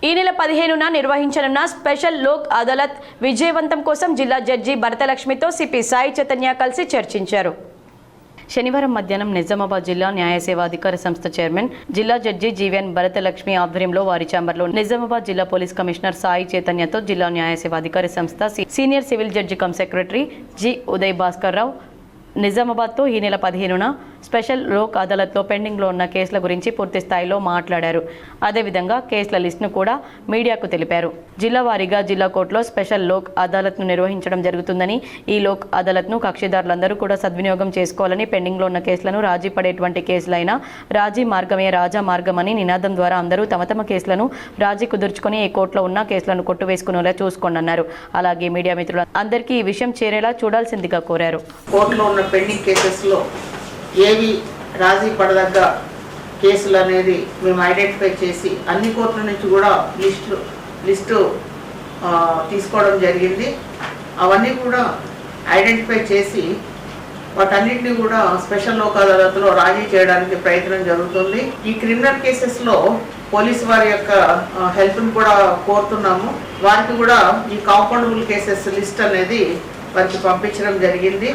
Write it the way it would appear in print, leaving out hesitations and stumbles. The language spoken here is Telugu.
ఈ నెల 15న నిర్వహించనున్న స్పెషల్ లోక్ అదాలత్ విజయవంతం కోసం జిల్లా జడ్జి భరతలక్ష్మితో సిపి సాయి చైతన్య కలిసి చర్చించారు. శనివారం మధ్యాహ్నం నిజామాబాద్ జిల్లా న్యాయ సేవాధికార సంస్థ చైర్మన్ జిల్లా జడ్జి జీవీఎన్ భరతలక్ష్మి ఆధ్వర్యంలో వారి ఛాంబర్లో నిజామాబాద్ జిల్లా పోలీస్ కమిషనర్ సాయి చైతన్యతో జిల్లా న్యాయ సేవాధికార సంస్థ senior civil judge cum secretary G Uday Bhaskar Rao నిజామాబాద్తో ఈ నెల 15న స్పెషల్ లోక్ అదాలత్లో పెండింగ్లో ఉన్న కేసుల గురించి పూర్తి స్థాయిలో మాట్లాడారు. అదేవిధంగా కేసుల లిస్టును కూడా మీడియాకు తెలిపారు. జిల్లా వారీగా జిల్లా కోర్టులో స్పెషల్ లోక్ అదాలత్ను నిర్వహించడం జరుగుతుందని, ఈ లోక్ అదాలత్ను కక్షిదారులందరూ కూడా సద్వినియోగం చేసుకోవాలని, పెండింగ్లో ఉన్న కేసులను రాజీ పడేటువంటి కేసులైనా రాజీ మార్గమే రాజా మార్గమని నినాదం ద్వారా అందరూ తమ తమ కేసులను రాజీ కుదుర్చుకొని ఈ కోర్టులో ఉన్న కేసులను కొట్టువేసుకునేలా చూసుకోండి అన్నారు. అలాగే మీడియా మిత్రులు అందరికీ ఈ విషయం చేరేలా చూడాల్సిందిగా కోరారు. కోర్టులో ఉన్న పెండింగ్ కేసెస్లో ఏవి రాజీ పడదగ్గ కేసులు అనేది మేము ఐడెంటిఫై చేసి అన్ని కోర్టుల నుంచి కూడా లిస్టు తీసుకోవడం జరిగింది. అవన్నీ కూడా ఐడెంటిఫై చేసి వాటన్నిటిని కూడా స్పెషల్ లోక్ అదాలత్లో రాజీ చేయడానికి ప్రయత్నం జరుగుతుంది. ఈ క్రిమినల్ కేసెస్లో పోలీసు వారి యొక్క హెల్ప్ను కూడా కోరుతున్నాము. వారికి కూడా ఈ కాంపౌండబుల్ కేసెస్ లిస్ట్ అనేది వారికి పంపించడం జరిగింది.